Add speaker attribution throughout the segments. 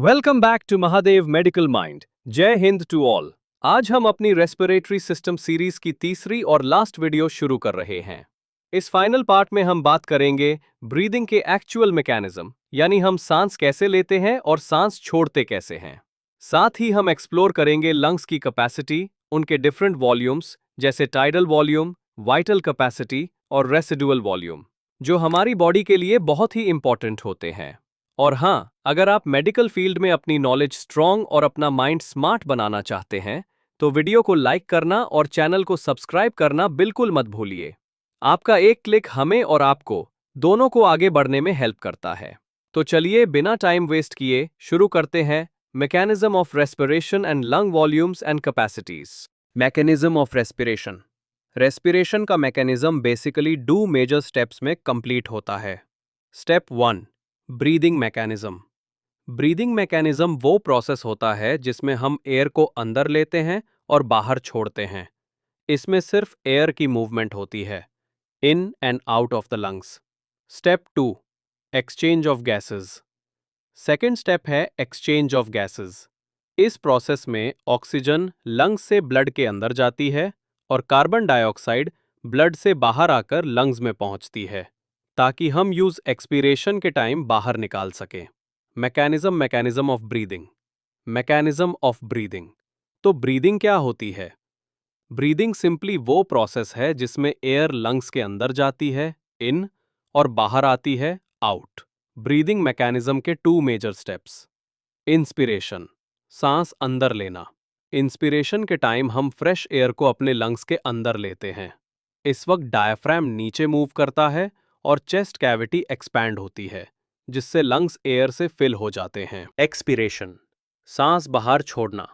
Speaker 1: Welcome back to Mahadev medical mind. जय हिंद to all. आज हम अपनी रेस्पिरेटरी सिस्टम सीरीज की तीसरी और लास्ट वीडियो शुरू कर रहे हैं। इस फाइनल पार्ट में हम बात करेंगे ब्रीदिंग के एक्चुअल मैकेनिज्म, यानी हम सांस कैसे लेते हैं और सांस छोड़ते कैसे हैं। साथ ही हम एक्सप्लोर करेंगे लंग्स की कैपेसिटी, उनके डिफरेंट वॉल्यूम्स जैसे टाइडल वॉल्यूम, वाइटल कैपेसिटी और रेसिडुअल वॉल्यूम, जो हमारी बॉडी के लिए बहुत ही इंपॉर्टेंट होते हैं। और हाँ, अगर आप मेडिकल फील्ड में अपनी नॉलेज स्ट्रॉन्ग और अपना माइंड स्मार्ट बनाना चाहते हैं, तो वीडियो को लाइक करना और चैनल को सब्सक्राइब करना बिल्कुल मत भूलिए। आपका एक क्लिक हमें और आपको दोनों को आगे बढ़ने में हेल्प करता है। तो चलिए बिना टाइम वेस्ट किए शुरू करते हैं। Mechanism of respiration and lung volumes and capacities. Mechanism of respiration. Respiration का मैकेनिज्म बेसिकली 2 मेजर स्टेप्स में कंप्लीट होता है। Step 1, breathing mechanism. Breathing mechanism वो प्रोसेस होता है जिसमें हम एयर को अंदर लेते हैं और बाहर छोड़ते हैं। इसमें सिर्फ एयर की मूवमेंट होती है, in and out of the lungs. Step 2, exchange of gases. Second step है एक्सचेंज ऑफ गैसेस। इस प्रोसेस में ऑक्सीजन लंग्स से ब्लड के अंदर जाती है और कार्बन डाइऑक्साइड ब्लड से बाहर आकर लंग्स में पहुंचती है, ताकि हम यूज एक्सपीरेशन के टाइम बाहर निकाल सकें। Mechanism of breathing. Mechanism of breathing. तो ब्रीदिंग क्या होती है? ब्रीदिंग सिंपली वो प्रोसेस है जिसमें एयर लंग्स के अंदर जाती है, इन, और बाहर आती है, आउट। ब्रीदिंग मैकेनिज्म के 2 मेजर स्टेप्स। इंस्पिरेशन, सांस अंदर लेना। इंस्पिरेशन के टाइम हम फ्रेश एयर को अपने लंग्स के अंदर लेते हैं। इस वक्त डायफ्राम नीचे मूव करता है और चेस्ट कैविटी एक्सपैंड होती है, जिससे लंग्स एयर से फिल हो जाते हैं। एक्सपीरेशन, सांस बाहर छोड़ना।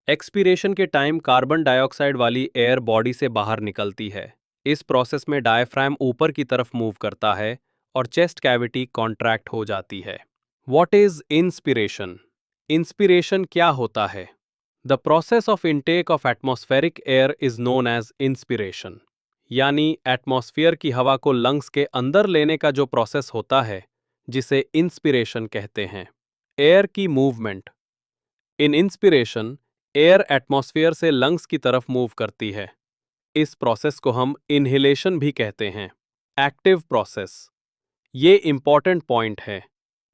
Speaker 1: एक्सपीरेशन के टाइम कार्बन डाइऑक्साइड वाली एयर बॉडी से बाहर निकलती है। इस प्रोसेस में डायफ्राम ऊपर की तरफ मूव करता है और चेस्ट कैविटी कॉन्ट्रैक्ट हो जाती है। What is inspiration? इंस्पिरेशन क्या होता है? The process of intake of atmospheric air is known as inspiration. यानी एटमॉस्फेयर की हवा को लंग्स के अंदर लेने का जो प्रोसेस होता है, जिसे इंस्पिरेशन कहते हैं। एयर की मूवमेंट। इन इंस्पिरेशन, एयर एटमॉस्फेयर से लंग्स की तरफ मूव करती है। इस प्रोसेस को हम इनहेलेशन भी कहते हैं। Active process. ये इंपॉर्टेंट पॉइंट है।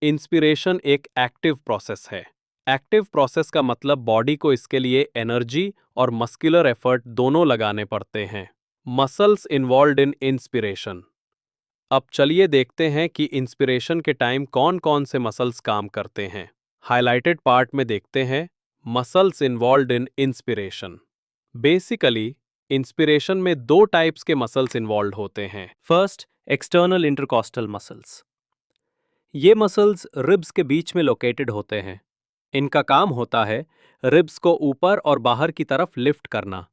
Speaker 1: इंस्पिरेशन एक एक्टिव प्रोसेस है। एक्टिव प्रोसेस का मतलब बॉडी को इसके लिए एनर्जी और मस्कुलर एफर्ट दोनों लगाने पड़ते हैं। मसल्स इन्वॉल्व्ड इन इंस्पिरेशन। अब चलिए देखते हैं कि इंस्पिरेशन के टाइम कौन कौन से मसल्स काम करते हैं। हाइलाइटेड पार्ट में देखते हैं मसल्स इन्वॉल्व्ड इन इंस्पिरेशन। बेसिकली इंस्पिरेशन में 2 टाइप्स के मसल्स इन्वॉल्व होते हैं। First, external intercostal muscles. ये मसल्स रिब्स के बीच में लोकेटेड होते हैं। इनका काम होता है रिब्स को ऊपर और बाहर की तरफ लिफ्ट करना,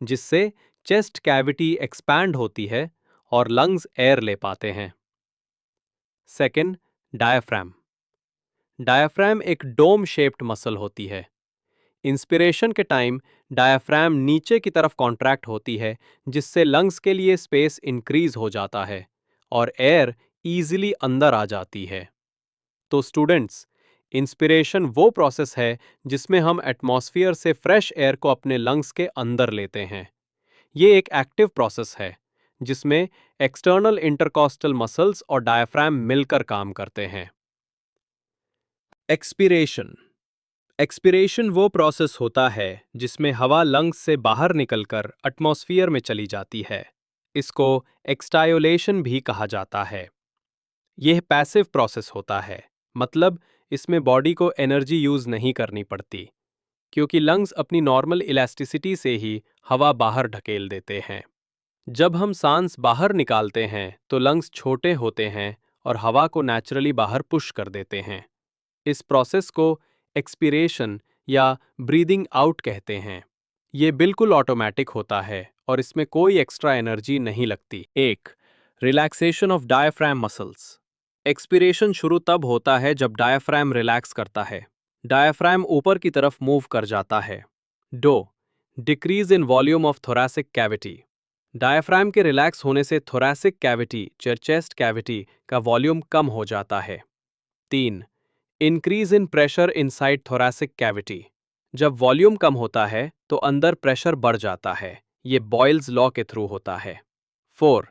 Speaker 1: जिससे चेस्ट कैविटी एक्सपैंड होती है और लंग्स एयर ले पाते हैं। Second, diaphragm. डायफ्राम एक डोम शेप्ड मसल होती है। इंस्पिरेशन के टाइम डायफ्राम नीचे की तरफ कॉन्ट्रैक्ट होती है, जिससे लंग्स के लिए स्पेस इंक्रीज हो जाता है और एयर इजीली अंदर आ जाती है। तो स्टूडेंट्स, इंस्पिरेशन वो प्रोसेस है जिसमें हम एटमॉस्फेयर से फ्रेश एयर को अपने लंग्स के अंदर लेते हैं। ये एक एक्टिव प्रोसेस है जिसमें एक्सटर्नल इंटरकॉस्टल मसल्स और डायफ्राम मिलकर काम करते हैं। एक्सपीरेशन। एक्सपीरेशन वो प्रोसेस होता है जिसमें हवा लंग्स से बाहर निकलकर एटमॉस्फेयर में चली जाती है। इसको एक्सटायोलेशन भी कहा जाता है। यह पैसिव प्रोसेस होता है, मतलब इसमें बॉडी को एनर्जी यूज नहीं करनी पड़ती, क्योंकि लंग्स अपनी नॉर्मल इलास्टिसिटी से ही हवा बाहर ढकेल देते हैं। जब हम सांस बाहर निकालते हैं तो लंग्स छोटे होते हैं और हवा को नेचुरली बाहर पुश कर देते हैं। इस प्रोसेस को एक्सपीरेशन या ब्रीदिंग आउट कहते हैं। ये बिल्कुल ऑटोमेटिक होता है और इसमें कोई एक्स्ट्रा एनर्जी नहीं लगती। एक, relaxation of diaphragm muscles. Expiration शुरू तब होता है जब डायफ्राम रिलैक्स करता है। डायफ्राम ऊपर की तरफ मूव कर जाता है। 2, decrease in volume of thoracic cavity. Diaphragm के रिलैक्स होने से थोरैसिक कैविटी चेस्ट कैविटी का वॉल्यूम कम हो जाता है। 3, increase in pressure inside thoracic cavity. जब वॉल्यूम कम होता है तो अंदर प्रेशर बढ़ जाता है। ये बॉयल्स लॉ के थ्रू होता है। 4.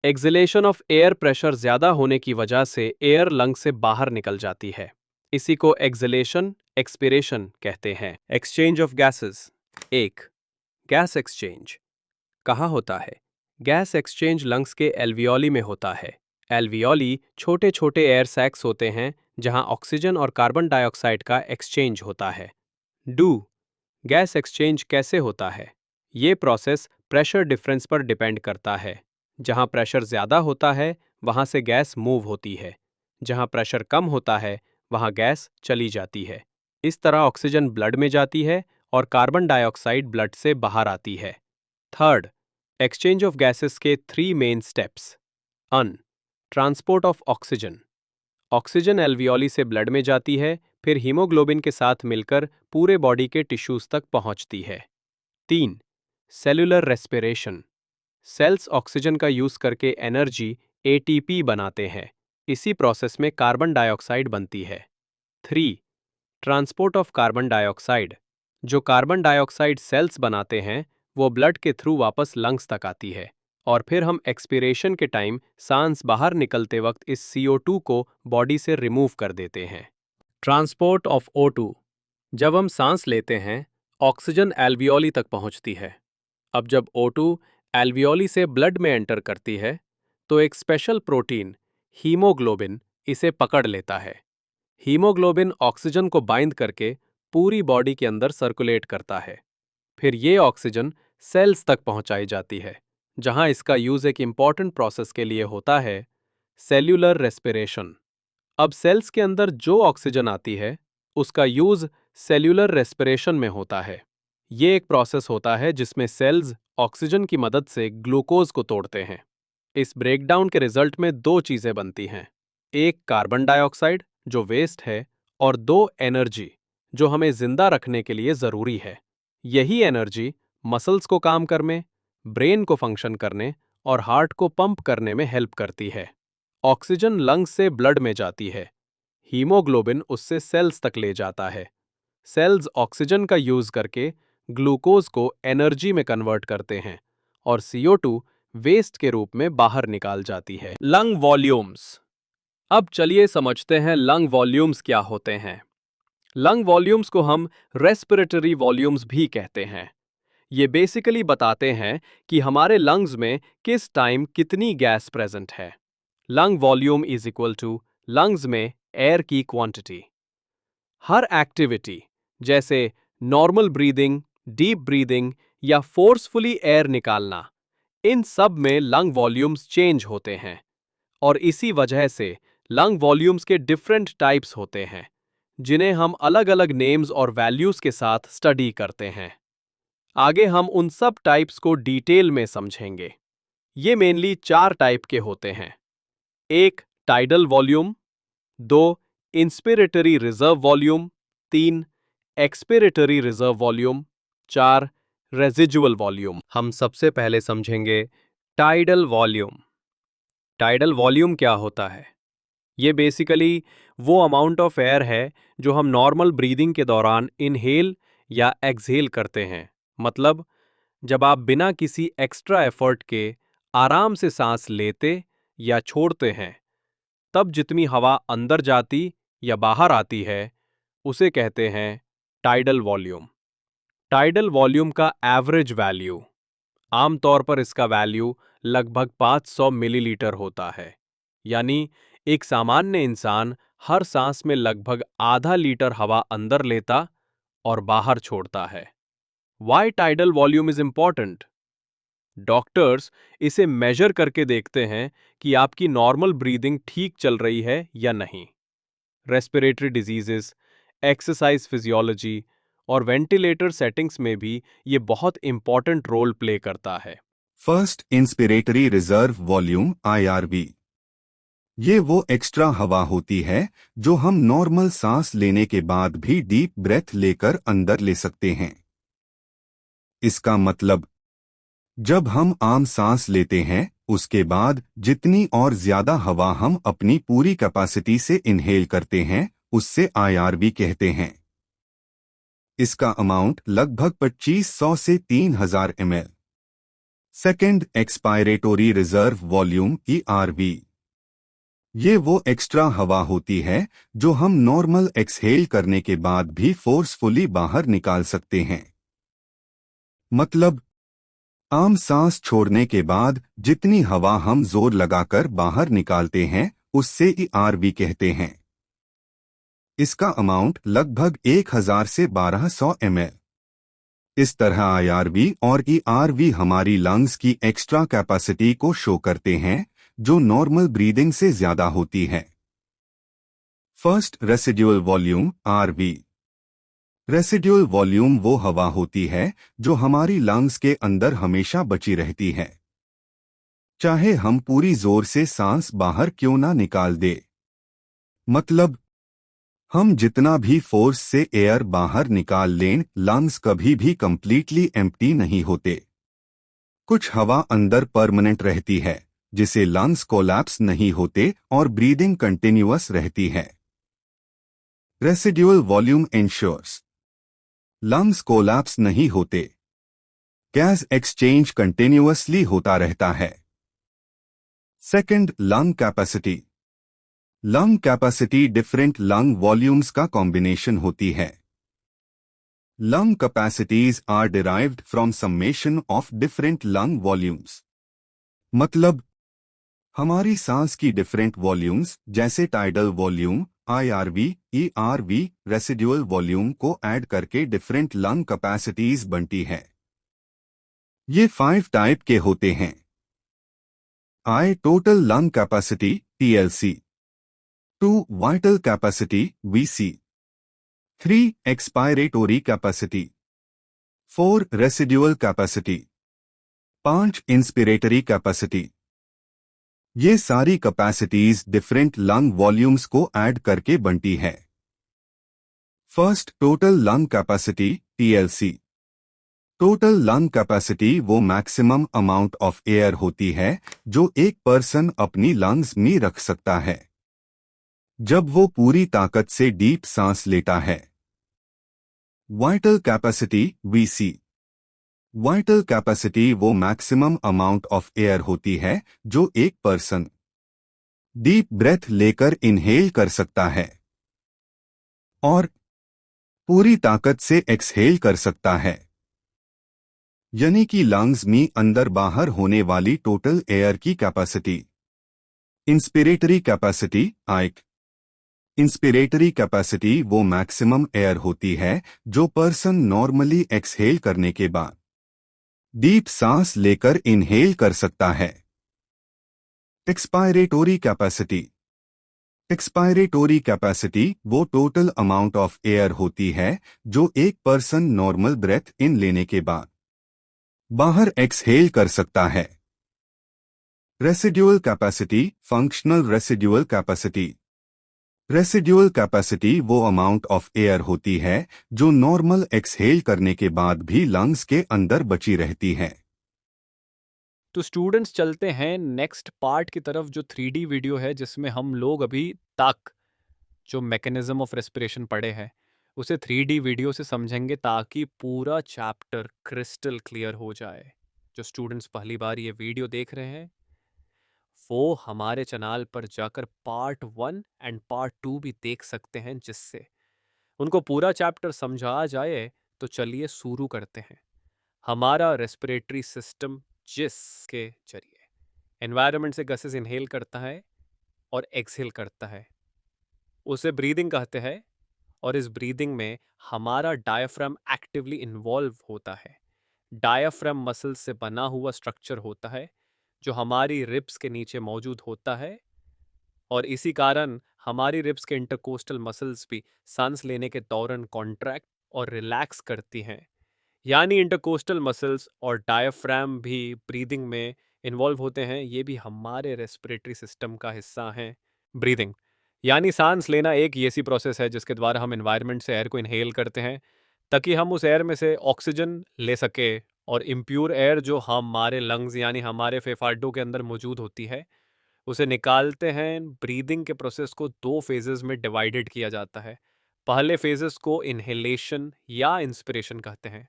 Speaker 1: Acceleration of air. प्रेशर ज्यादा होने की वजह से एयर लंग से बाहर निकल जाती है। इसी को एक्सलेशन एक्सपिरेशन कहते हैं। Exchange of gases. 1. Gas exchange कहाँ होता है? गैस एक्सचेंज लंग्स के एल्वियोली में होता है। एल्वियोली छोटे छोटे एयर सैक्स होते हैं जहां ऑक्सीजन और कार्बन डाइऑक्साइड का एक्सचेंज होता है। डू गैस एक्सचेंज कैसे होता है? ये प्रोसेस प्रेशर डिफरेंस पर डिपेंड करता है। जहां प्रेशर ज़्यादा होता है वहां से गैस मूव होती है। जहां प्रेशर कम होता है वहां गैस चली जाती है। इस तरह ऑक्सीजन ब्लड में जाती है और कार्बन डाइऑक्साइड ब्लड से बाहर आती है। थर्ड, एक्सचेंज ऑफ गैसेस के 3 main steps. Transport of oxygen. Oxygen alveoli से ब्लड में जाती है, फिर हीमोग्लोबिन के साथ मिलकर पूरे बॉडी के टिश्यूज तक पहुंचती है। 3. Cellular respiration. सेल्स ऑक्सीजन का यूज करके एनर्जी एटीपी बनाते हैं। इसी प्रोसेस में कार्बन डाइऑक्साइड बनती है। 3. Transport of carbon dioxide. जो कार्बन डाइऑक्साइड सेल्स बनाते हैं वो ब्लड के थ्रू वापस लंग्स तक आती है और फिर हम एक्सपिरेशन के टाइम सांस बाहर निकलते वक्त इस CO2 को बॉडी से रिमूव कर देते हैं। Transport of O2। जब हम सांस लेते हैं ऑक्सीजन एल्वियोली तक पहुंचती है। अब जब O2 एल्वियोली से ब्लड में एंटर करती है तो एक स्पेशल प्रोटीन हीमोग्लोबिन इसे पकड़ लेता है। हीमोग्लोबिन ऑक्सीजन को बाइंड करके पूरी बॉडी के अंदर सर्कुलेट करता है। फिर ये ऑक्सीजन सेल्स तक पहुंचाई जाती है जहां इसका यूज एक इंपॉर्टेंट प्रोसेस के लिए होता है, सेल्यूलर रेस्पिरेशन। अब सेल्स के अंदर जो ऑक्सीजन आती है उसका यूज सेल्यूलर रेस्पिरेशन में होता है। ये एक प्रोसेस होता है जिसमें सेल्स ऑक्सीजन की मदद से ग्लूकोज को तोड़ते हैं। इस ब्रेकडाउन के रिजल्ट में 2 चीजें बनती हैं, एक कार्बन डाइऑक्साइड जो वेस्ट है और 2 एनर्जी जो हमें जिंदा रखने के लिए जरूरी है। यही एनर्जी मसल्स को काम करने, ब्रेन को फंक्शन करने और हार्ट को पंप करने में हेल्प करती है। ऑक्सीजन लंग्स से ब्लड में जाती है, हीमोग्लोबिन उससे सेल्स तक ले जाता है। सेल्स ऑक्सीजन का यूज करके ग्लूकोज को एनर्जी में कन्वर्ट करते हैं और CO2 वेस्ट के रूप में बाहर निकाल जाती है। Lung volumes. अब चलिए समझते हैं लंग वॉल्यूम्स क्या होते हैं। लंग वॉल्यूम्स को हम रेस्पिरेटरी वॉल्यूम्स भी कहते हैं। ये बेसिकली बताते हैं कि हमारे लंग्स में किस टाइम कितनी गैस प्रेजेंट है। Lung volume is equal to lungs में एयर की क्वांटिटी। हर एक्टिविटी जैसे नॉर्मल ब्रीदिंग, डीप ब्रीदिंग या फोर्सफुली एयर निकालना, इन सब में लंग वॉल्यूम्स चेंज होते हैं और इसी वजह से लंग वॉल्यूम्स के डिफरेंट टाइप्स होते हैं जिन्हें हम अलग अलग नेम्स और वैल्यूज के साथ स्टडी करते हैं। आगे हम उन सब टाइप्स को डिटेल में समझेंगे। ये मेनली 4 टाइप के होते हैं। 1. Tidal volume, 2. Inspiratory reserve volume, 3. Expiratory reserve volume, 4. Residual volume. हम सबसे पहले समझेंगे टाइडल वॉल्यूम। टाइडल वॉल्यूम क्या होता है? ये बेसिकली वो अमाउंट ऑफ एयर है जो हम नॉर्मल ब्रीदिंग के दौरान इनहेल या एक्सहेल करते हैं। मतलब जब आप बिना किसी एक्स्ट्रा एफर्ट के आराम से सांस लेते या छोड़ते हैं तब जितनी हवा अंदर जाती या बाहर आती है उसे कहते हैं टाइडल वॉल्यूम। टाइडल वॉल्यूम का एवरेज वैल्यू, आमतौर पर इसका वैल्यू लगभग 500 मिलीलीटर होता है। यानी एक सामान्य इंसान हर सांस में लगभग आधा लीटर हवा अंदर लेता और बाहर छोड़ता है। Why tidal volume is important? Doctors इसे मेजर करके देखते हैं कि आपकी नॉर्मल ब्रीदिंग ठीक चल रही है या नहीं। रेस्पिरेटरी डिजीजेस, एक्सरसाइज फिजियोलॉजी और वेंटिलेटर सेटिंग्स में भी ये बहुत इंपॉर्टेंट रोल प्ले करता है।
Speaker 2: First, inspiratory reserve volume IRV। ये वो एक्स्ट्रा हवा होती है जो हम नॉर्मल सांस लेने के बाद भी डीप ब्रेथ लेकर अंदर ले सकते हैं। इसका मतलब जब हम आम सांस लेते हैं उसके बाद जितनी और ज्यादा हवा हम अपनी पूरी कैपेसिटी से इनहेल करते हैं उससे आईआरवी कहते हैं। इसका अमाउंट लगभग 2500 से 3000 ml। Second, expiratory reserve volume ERV. ये वो एक्स्ट्रा हवा होती है जो हम नॉर्मल एक्सहेल करने के बाद भी फोर्सफुली बाहर निकाल सकते हैं। मतलब, आम सांस छोड़ने के बाद जितनी हवा हम जोर लगाकर बाहर निकालते हैं उससे ईआरवी कहते हैं। इसका अमाउंट लगभग 1000 से 1200 ml। इस तरह आईआरवी और ईआरवी हमारी लंग्स की एक्स्ट्रा कैपेसिटी को शो करते हैं जो नॉर्मल ब्रीदिंग से ज्यादा होती है। First, residual volume RV. Residual volume वो हवा होती है जो हमारी लंग्स के अंदर हमेशा बची रहती है, चाहे हम पूरी जोर से सांस बाहर क्यों ना निकाल दे। मतलब, हम जितना भी फोर्स से एयर बाहर निकाल लें, लंग्स कभी भी कंप्लीटली एम्प्टी नहीं होते। कुछ हवा अंदर परमानेंट रहती है जिसे लंग्स कोलैप्स नहीं होते और ब्रीदिंग कंटिन्यूअस रहती है। Residual volume ensures lungs collapse नहीं होते, गैस एक्सचेंज कंटिन्यूअसली होता रहता है। Second, lung capacity. Lung capacity different lung volumes का कॉम्बिनेशन होती है। Lung capacities are derived from summation of different lung volumes. मतलब, हमारी सांस की डिफरेंट वॉल्यूम्स जैसे tidal volume, IRV, ERV, residual volume को ऐड करके डिफरेंट लंग कैपेसिटीज बनती है। ये 5 टाइप के होते हैं। I, total lung capacity TLC. 2, vital capacity VC. 3, expiratory capacity. 4, residual capacity. 5, inspiratory capacity. ये सारी कैपेसिटीज डिफरेंट लंग वॉल्यूम्स को ऐड करके बनती है। First, total lung capacity TLC. Total lung capacity वो मैक्सिमम अमाउंट ऑफ एयर होती है जो एक पर्सन अपनी लंग्स में रख सकता है जब वो पूरी ताकत से डीप सांस लेता है। Vital capacity VC. Vital capacity वो मैक्सिमम अमाउंट ऑफ एयर होती है जो एक पर्सन डीप ब्रेथ लेकर इनहेल कर सकता है और पूरी ताकत से एक्सहेल कर सकता है, यानी कि लंग्स में अंदर बाहर होने वाली टोटल एयर की कैपेसिटी। इंस्पिरेटरी कैपेसिटी आइक। इंस्पिरेटरी कैपेसिटी वो मैक्सिमम एयर होती है जो पर्सन नॉर्मली एक्सहेल करने के बाद डीप सांस लेकर इनहेल कर सकता है। एक्सपायरेटोरी कैपेसिटी। एक्सपायरेटोरी कैपेसिटी वो टोटल अमाउंट ऑफ एयर होती है जो एक पर्सन नॉर्मल ब्रेथ इन लेने के बाद बाहर एक्सहेल कर सकता है। Residual capacity functional residual capacity. Residual capacity वो अमाउंट ऑफ एयर होती है जो नॉर्मल एक्सहेल करने के बाद भी लंग्स के अंदर बची रहती है।
Speaker 1: तो स्टूडेंट्स चलते हैं नेक्स्ट पार्ट की तरफ जो 3D वीडियो है जिसमें हम लोग अभी तक जो मैकेनिज्म ऑफ रेस्पिरेशन पढ़े हैं उसे 3D वीडियो से समझेंगे ताकि पूरा चैप्टर क्रिस्टल क्लियर हो जाए। जो स्टूडेंट्स पहली बार ये वीडियो देख रहे हैं वो हमारे चैनल पर जाकर पार्ट 1 एंड पार्ट 2 भी देख सकते हैं जिससे उनको पूरा चैप्टर समझा आ जाए। तो चलिए शुरू करते हैं। हमारा रेस्पिरेटरी सिस्टम जिसके जरिए एनवायरनमेंट से गैसेस इनहेल करता है और एक्सहेल करता है उसे ब्रीदिंग कहते हैं। और इस ब्रीदिंग में हमारा डायफ्राम एक्टिवली इन्वॉल्व होता है। डायफ्राम मसल से बना हुआ स्ट्रक्चर होता है जो हमारी रिब्स के नीचे मौजूद होता है और इसी कारण हमारी रिब्स के इंटरकोस्टल मसल्स भी सांस लेने के दौरान कॉन्ट्रैक्ट और रिलैक्स करती हैं। यानी इंटरकोस्टल मसल्स और डायफ्राम भी ब्रीदिंग में इन्वॉल्व होते हैं। ये भी हमारे रेस्पिरेटरी सिस्टम का हिस्सा हैं। ब्रीदिंग यानी सांस लेना एक ऐसी प्रोसेस है जिसके द्वारा हम एनवायरनमेंट से एयर को इनहेल करते हैं ताकि हम उस एयर में से ऑक्सीजन ले सके और इम्प्योर एयर जो हमारे लंग्स यानी हमारे फेफाड़ों के अंदर मौजूद होती है उसे निकालते हैं। ब्रीदिंग के प्रोसेस को दो फेजेस में डिवाइडेड किया जाता है। पहले फेजेस को इनहेलेशन या इंस्पिरेशन कहते हैं,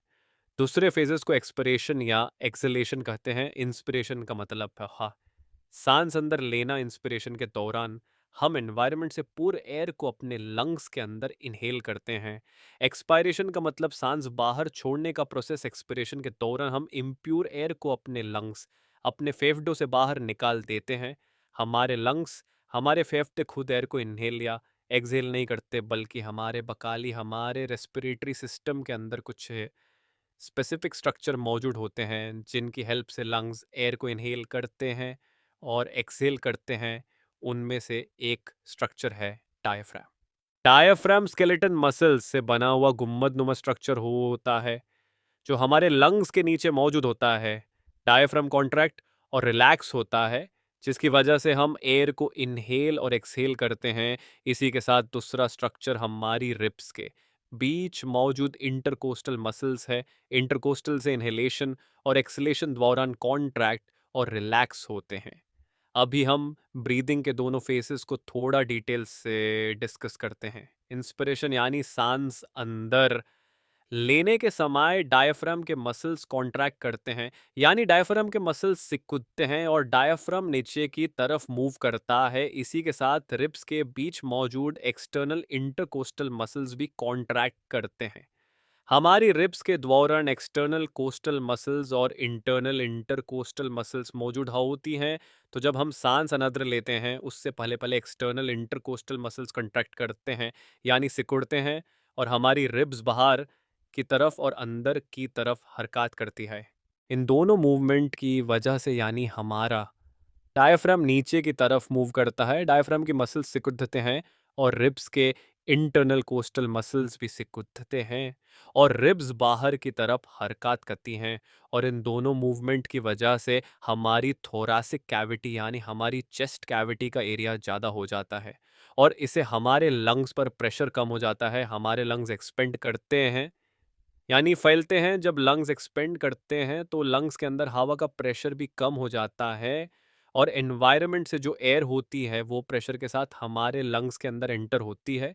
Speaker 1: दूसरे फेजेस को एक्सपिरेशन या एक्सलेशन कहते हैं। इंस्पिरेशन का मतलब है सांस अंदर लेना। इंस्पिरेशन के दौरान हम एनवायरनमेंट से पूरे एयर को अपने लंग्स के अंदर इनहेल करते हैं। एक्सपायरेशन का मतलब सांस बाहर छोड़ने का प्रोसेस। एक्सपिरेशन के दौरान हम इम्प्योर एयर को अपने लंग्स, अपने फेफड़ों से बाहर निकाल देते हैं। हमारे लंग्स, हमारे फेफड़े खुद एयर को इनहेल या एक्सहेल नहीं करते, बल्कि हमारे बकाली, हमारे रेस्पिरेटरी सिस्टम के अंदर कुछ स्पेसिफिक स्ट्रक्चर मौजूद होते हैं जिनकी हेल्प से लंग्स एयर को इनहेल करते हैं और एक्सहेल करते हैं। उनमें से एक स्ट्रक्चर है डायफ्राम। डायफ्राम स्केलेटन मसल्स से बना हुआ गुम्बदनुमा स्ट्रक्चर होता है जो हमारे लंग्स के नीचे मौजूद होता है। डायफ्राम कॉन्ट्रैक्ट और रिलैक्स होता है, जिसकी वजह से हम एयर को इनहेल और एक्सहेल करते हैं। इसी के साथ दूसरा स्ट्रक्चर हमारी रिब्स के बीच मौजूद इंटरकोस्टल मसल्स है। इंटरकोस्टल से इनहेलेशन और एक्सलेशन दौरान कॉन्ट्रैक्ट और रिलैक्स होते हैं। अभी हम ब्रीदिंग के दोनों फेसेस को थोड़ा डिटेल से डिस्कस करते हैं। इंस्पिरेशन यानी सांस अंदर लेने के समय डायफ्राम के मसल्स कॉन्ट्रैक्ट करते हैं, यानी डायफ्राम के मसल्स सिकुड़ते हैं और डायफ्राम नीचे की तरफ मूव करता है। इसी के साथ रिब्स के बीच मौजूद एक्सटर्नल इंटरकोस्टल मसल्स भी कॉन्ट्रैक्ट करते हैं। हमारी रिब्स के दौरान एक्सटर्नल कोस्टल मसल्स और इंटरनल इंटरकोस्टल मसल्स मौजूद होती हैं। तो जब हम सांस अनदर लेते हैं उससे पहले पहले एक्सटर्नल इंटरकोस्टल मसल्स कंट्रैक्ट करते हैं, यानी सिकुड़ते हैं, और हमारी रिब्स बाहर की तरफ और अंदर की तरफ हरकत करती है। इन दोनों मूवमेंट की वजह से यानी हमारा डायफ्राम नीचे की तरफ मूव करता है, डायफ्राम की मसल्स सिकुड़ते हैं और रिब्स के इंटरनल कोस्टल मसल्स भी सिकुड़ते हैं और रिब्स बाहर की तरफ हरकत करती हैं। और इन दोनों मूवमेंट की वजह से हमारी थोरासिक कैविटी यानी हमारी चेस्ट कैविटी का एरिया ज़्यादा हो जाता है और इससे हमारे लंग्स पर प्रेशर कम हो जाता है। हमारे लंग्स एक्सपेंड करते हैं यानी फैलते हैं। जब लंग्स एक्सपेंड करते हैं तो लंग्स के अंदर हवा का प्रेशर भी कम हो जाता है और एनवायरनमेंट से जो एयर होती है वो प्रेशर के साथ हमारे लंग्स के अंदर एंटर होती है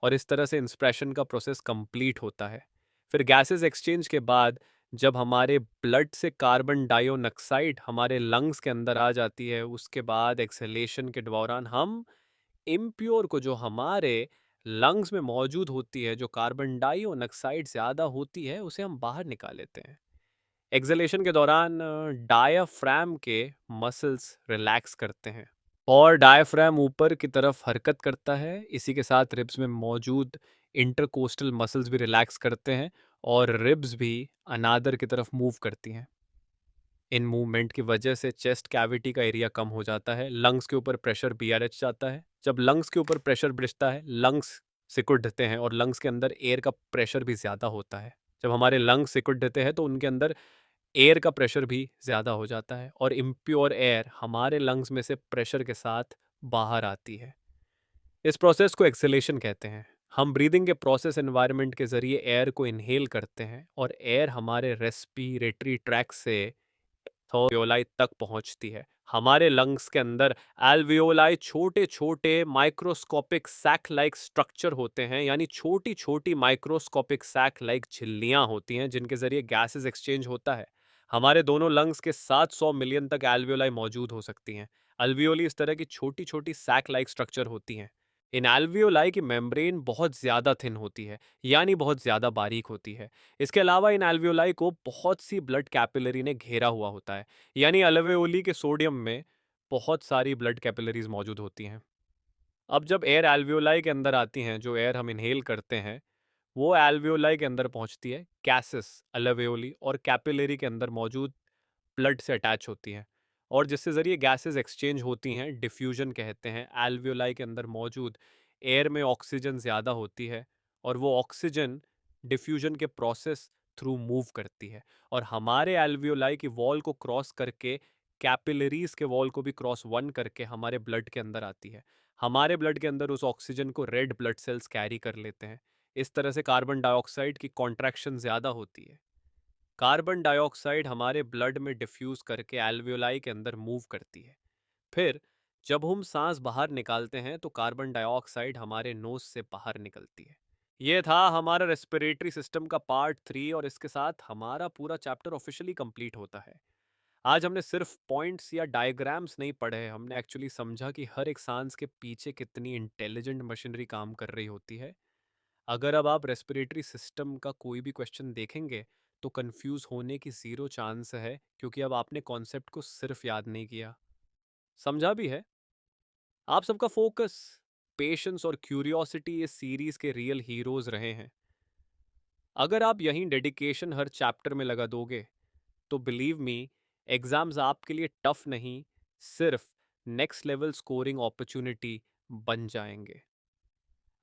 Speaker 1: और इस तरह से इंस्पिरेशन का प्रोसेस कंप्लीट होता है। फिर गैसेस एक्सचेंज के बाद जब हमारे ब्लड से कार्बन डाइऑक्साइड हमारे लंग्स के अंदर आ जाती है, उसके बाद एक्सहेलेशन के दौरान हम इम्प्योर को जो हमारे लंग्स में मौजूद होती है, जो कार्बन डाइऑक्साइड ज़्यादा होती है, उसे हम बाहर निकाल लेते हैं। एक्सहेलेशन के दौरान डायाफ्राम के मसल्स रिलैक्स करते हैं और डायफ्राम ऊपर की तरफ हरकत करता है। इसी के साथ रिब्स में मौजूद इंटरकोस्टल मसल्स भी रिलैक्स करते हैं और रिब्स भी अनादर की तरफ मूव करती हैं। इन मूवमेंट की वजह से चेस्ट कैविटी का एरिया कम हो जाता है, लंग्स के ऊपर प्रेशर बीआरएच जाता है। जब लंग्स के ऊपर प्रेशर बढ़ता है, लंग्स सिकुड़ते हैं और लंग्स के अंदर एयर का प्रेशर भी ज़्यादा होता है। जब हमारे लंग्स सिकुड़ते हैं तो उनके अंदर एयर का प्रेशर भी ज़्यादा हो जाता है और इम्प्योर एयर हमारे लंग्स में से प्रेशर के साथ बाहर आती है। इस प्रोसेस को एक्सेलेशन कहते हैं। हम ब्रीदिंग के प्रोसेस एनवायरनमेंट के ज़रिए एयर को इनहेल करते हैं और एयर हमारे रेस्पिरेटरी ट्रैक से एल्वियोलाई तक पहुंचती है। हमारे लंग्स के अंदर एल्वियोलाई छोटे छोटे माइक्रोस्कोपिक सैक लाइक स्ट्रक्चर होते हैं, यानी छोटी छोटी माइक्रोस्कोपिक सैक लाइक झिल्लियां होती हैं जिनके जरिए गैसेस एक्सचेंज होता है। हमारे दोनों लंग्स के 700 मिलियन तक एल्वियोलाई मौजूद हो सकती हैं। अल्वियोली इस तरह की छोटी छोटी सैक लाइक स्ट्रक्चर होती हैं। इन एल्वियोलाई की मेम्ब्रेन बहुत ज़्यादा थिन होती है, यानी बहुत ज़्यादा बारीक होती है। इसके अलावा इन एल्वियोलाई को बहुत सी ब्लड कैपिलरी ने घेरा हुआ होता है, यानी अल्वेओली के सोडियम में बहुत सारी ब्लड कैपिलरीज मौजूद होती हैं। अब जब एयर एल्वियोलाई के अंदर आती हैं, जो एयर हम इनहेल करते हैं वो एल्वियोलाई के अंदर पहुंचती है, कैसिस अल्वेओली और कैपिलरी के अंदर मौजूद ब्लड से अटैच होती हैं और जिससे ज़रिए गैसेस एक्सचेंज होती हैं, डिफ्यूजन कहते हैं। एल्वियोलाई के अंदर मौजूद एयर में ऑक्सीजन ज़्यादा होती है और वो ऑक्सीजन डिफ्यूजन के प्रोसेस थ्रू मूव करती है और हमारे एल्वियोलाई की वॉल को क्रॉस करके कैपिलरीज के वॉल को भी क्रॉस वन करके हमारे ब्लड के अंदर आती है। हमारे ब्लड के अंदर उस ऑक्सीजन को रेड ब्लड सेल्स कैरी कर लेते हैं। इस तरह से कार्बन डाइऑक्साइड की कॉन्ट्रैक्शन ज़्यादा होती है। कार्बन डाइऑक्साइड हमारे ब्लड में डिफ्यूज करके एल्वियोलाई के अंदर मूव करती है। फिर जब हम सांस बाहर निकालते हैं तो कार्बन डाइऑक्साइड हमारे नोज से बाहर निकलती है। ये था हमारा रेस्पिरेटरी सिस्टम का पार्ट 3 और इसके साथ हमारा पूरा चैप्टर ऑफिशियली कंप्लीट होता है। आज हमने सिर्फ पॉइंट्स या डायग्राम्स नहीं पढ़े, हमने एक्चुअली समझा कि हर एक सांस के पीछे कितनी इंटेलिजेंट मशीनरी काम कर रही होती है। अगर अब आप रेस्पिरेटरी सिस्टम का कोई भी क्वेश्चन देखेंगे तो कंफ्यूज होने की जीरो चांस है, क्योंकि अब आपने कॉन्सेप्ट को सिर्फ याद नहीं किया, समझा भी है। आप सबका फोकस, पेशेंस और क्यूरियोसिटी इस सीरीज के रियल हीरोज रहे हैं। अगर आप यहीं डेडिकेशन हर चैप्टर में लगा दोगे तो बिलीव मी, एग्जाम्स आपके लिए टफ नहीं, सिर्फ नेक्स्ट लेवल स्कोरिंग अपॉर्चुनिटी बन जाएंगे।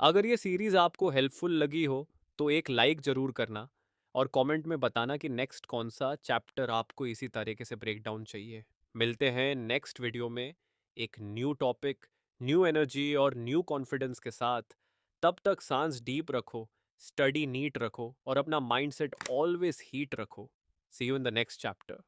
Speaker 1: अगर ये सीरीज आपको हेल्पफुल लगी हो तो एक लाइक जरूर करना और कमेंट में बताना कि नेक्स्ट कौन सा चैप्टर आपको इसी तरीके से ब्रेक डाउन चाहिए। मिलते हैं नेक्स्ट वीडियो में एक न्यू टॉपिक, न्यू एनर्जी और न्यू कॉन्फिडेंस के साथ। तब तक सांस डीप रखो, स्टडी नीट रखो और अपना माइंडसेट ऑलवेज हीट रखो। See you in the next chapter.